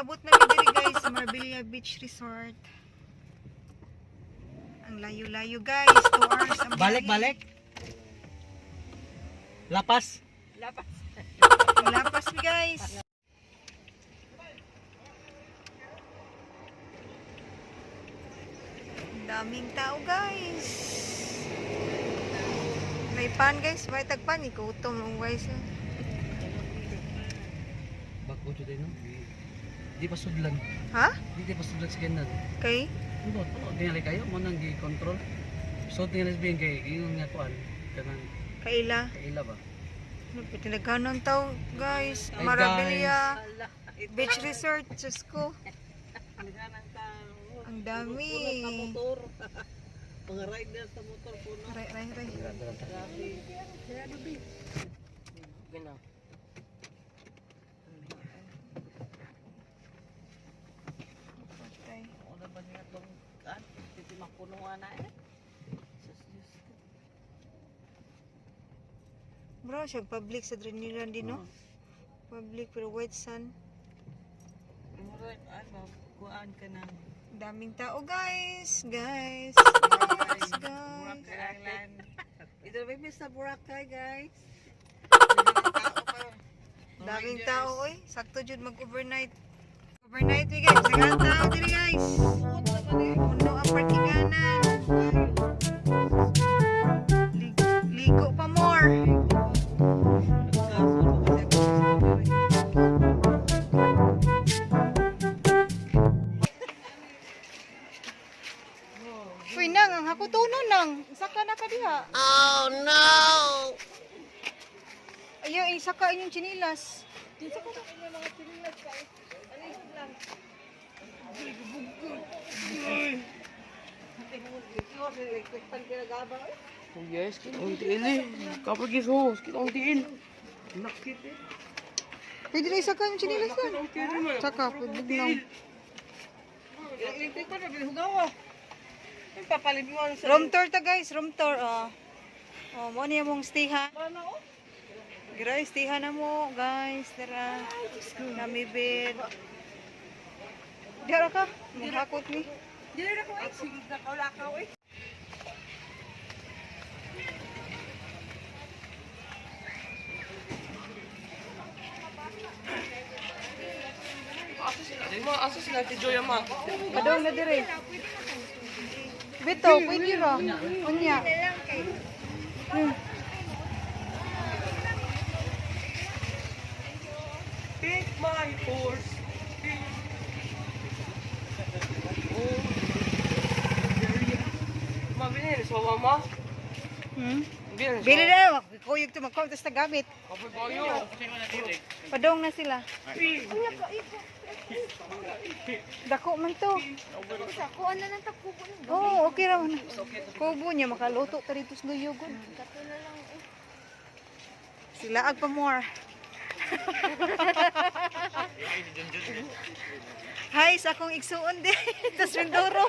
abot na diri guys sa Marbella Beach Resort. Ang layo-layo guys, 2 hours ang Balik, biyahe. balik. Lapas. Ang lapas mi guys. Ang daming tao guys. May pan guys, may tagpan, ikutom mo guys. Bago dyan din, no? Di pa sudlan. Ha? Di pa sudlan sa ganyan. Okay. Ano, tingali kayo, mo nang gi-control. So, tingali sabihin kayo, yung nga kuhan, kanang Kaila. kaila ba? Tinagkanon tao guys. Ay, Marbella Beach Resort. Diyos ko. Ang dami. Mga rider sa motor po no. Ray. Ganaw. Ano ba niya itong titimang punuan na eh? Bro, siya public sa Drinilan din, no? Public pero white sun. Murag, ano, kuhaan ka na. Daming tao, guys. Guys. Boracay Island. Ito ba yung sa Boracay, guys? Daming tao, oy. Sakto jud mag-overnight. Overnight, we guys. Sagang tao diri, guys. Puno ang parkinganan. Ligo pa more. Uy, nang, ang hakutunon nang. Saka na ka diha. Oh, no! Ayaw, saka inyong chinilas. Oh yes, kitang tiil eh. Kapag iso, kitang tiil. Nakit eh. Pwede na isaka yung chinilas na. Saka, pwede lang. Electric pa na, binugawa. Papalit mo sa... Room tour ta guys, room tour. Mo niya mong stayhan. Gira, stayhan na mo guys. Tara. Kami bed. Dira ka, maghakot ni. Dili na ko eh. Sige na kaulakaw eh. Asa sila ti Joya ma? Padong na dire. Bito, pwede ra. Unya. Pick my horse. Mabinin sa mama. Bili Bili na, kuyog to magkong tas tagamit. Kapoy bayo. Padong na sila. Dako man to. Kuan na lang ta kubo. Oh, okay ra man. Kubo niya makaluto ta dito sa luyog. Kato na lang eh. Sila ag pa more. Hi, sa akong igsuon din. Tas Mindoro.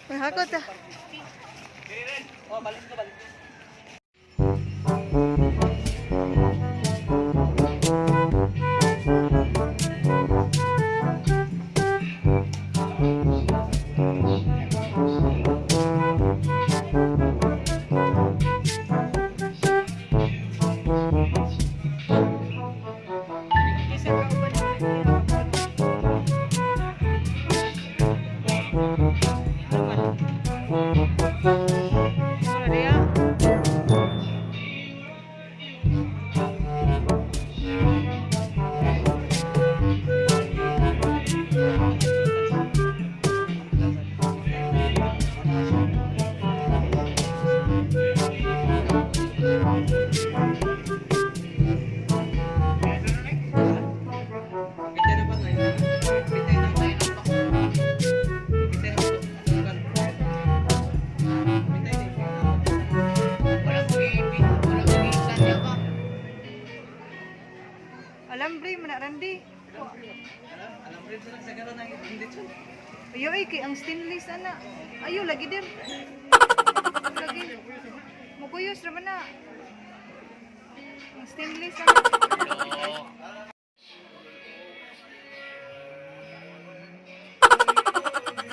Mahakot ah. Oh, balik ka. Alambre man na randi. Alam mo rin sila sa gano'n ng inditson. Ayo ay kay ang stainless ana. Ayo lagi dir. Lagi. Mukuyos ra man na. Ang stainless ana.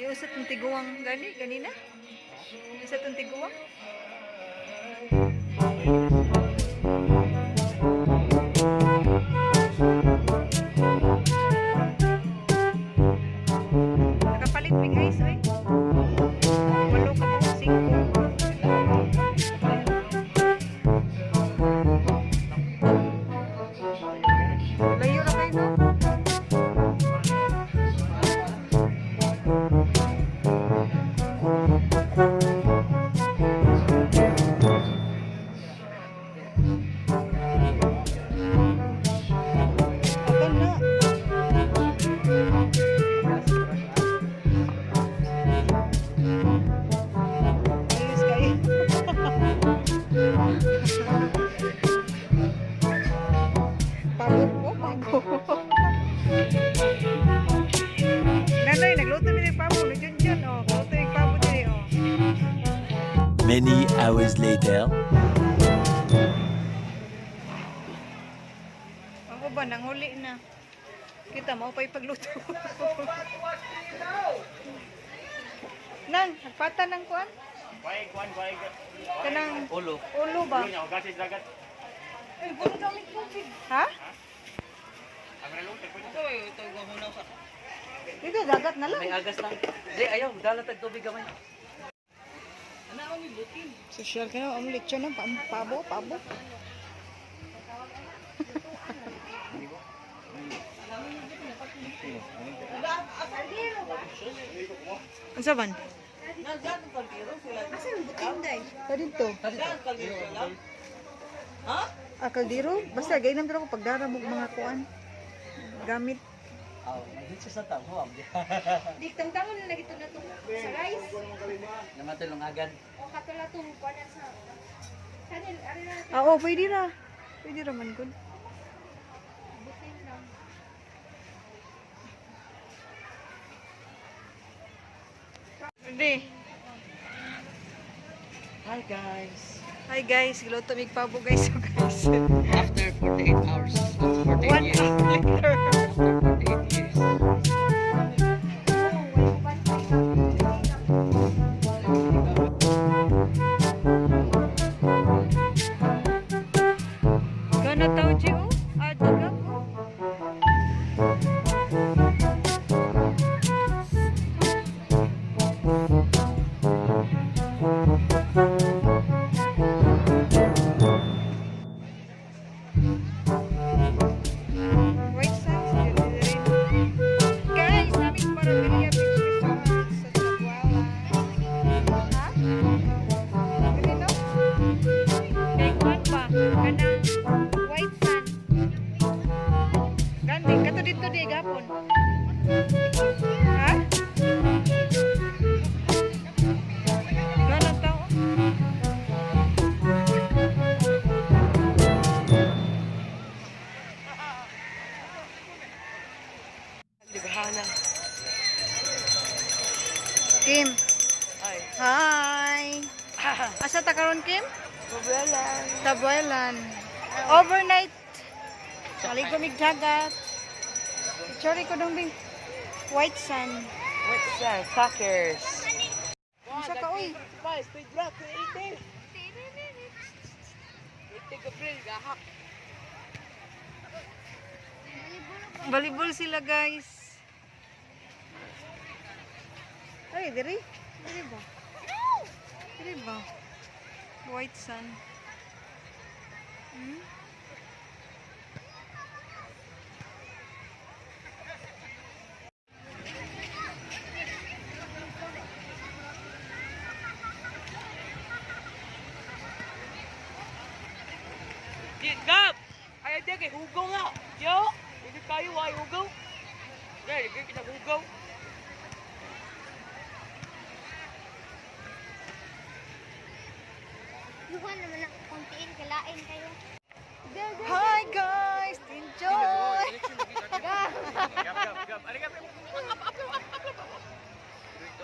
Yung sa itong tiguang ganina? Yung sa itong tiguang? Nakapalit mi guys, oy. Walo ka po, 5. Layo na kayo, no? Atal na. Ayos kayo. Pagod po, pagod. Nanay, nagluto mi ng pabo. Nandiyan dyan, oh. Nagluto yung pabo dyan, oh. Many hours later. Ako ba, nanghuli na. Kita mo pa ipagluto. Nang, nagpata ng kuan? Kanang Ulo. ulo ba? Ha? Dito, dagat na lang. May agas lang. Di, ayaw. Dalatag tubig gamay. Social ka na, ang lechon ng pabo. Ang saban? Sa dito. Ah, kaldero? Basta, gainam dito ako pagdara mo mga kuan. Gamit. Di tangtangon na lagi ito na ito. Sa rice. Namatulong agad. O katula ito. Kuwanan sa... Kanil, ari na natin. Ah, oh, pwede ra. Pwede ra man good. Butin lang. Pwede. Hi guys. Hi guys, giluto mig pabo guys. So guys. After 48 hours. 48 1 years. hour later. After 48 years. Gana tao, Gio? Ah, duga? White Sands, guys, namin para bilya pictures sa Sabuala. Ha? Bili no? Kay Juan pa, kanang White Sand. Gandhi, kato dito di gapon. Ha? Ganang tao. Libahanan. Kim, Ay. hi. Asa ta karon Kim? Mabalan. Tabuelan. Overnight. Saligo mig dagat. Picture ko dong bing. White Sand. What's that? Fuckers. Isa ka uy. Speed rock. 18. 18 April. Gahak. Volleyball sila guys. Ay, diri. Diri ba? Diri ba? White Sand. Hmm? Gap! Ay, di kay hugaw nga. Yo! Hindi kayo ay hugaw. Dahil, hindi kita hugaw. Luhan naman ang kontiin. Kalain kayo. Hi guys! Enjoy!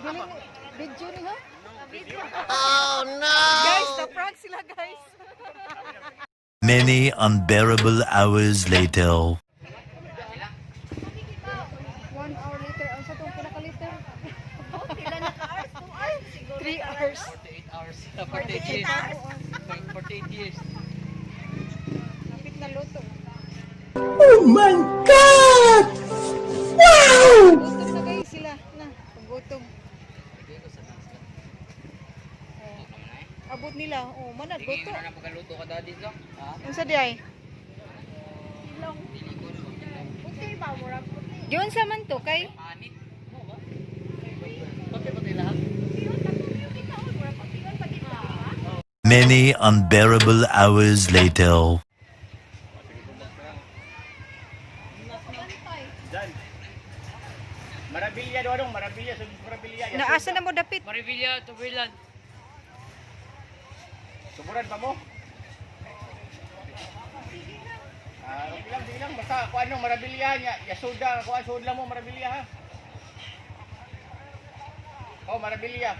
Galing video ni ha? Oh no! Guys, na-prank sila guys. Many unbearable hours later. 1 hour later, ang sa itong pinaka-liter. Gutom na kayo sila. Na, paggutom. Abot nila. Oh, manad Sige, goto. yun na pagkaluto ka dati dito. Ha? Ang sa diay. Puti ba? Murag puti. Diyon sa man to kay Panit. Pati lahat. Yun, nagpuputi ka. Murag puti. Yun, pati ba? Many unbearable hours later. Marabilya doon, marabilya. Marabilya. naasa na mo dapit. Marivilla, Tuberland. Suburan pa mo? Sige lang. Basta kung anong marabilya niya. Yasuda, kung ang sudla mo, marabilya ha. Oh, marabilya.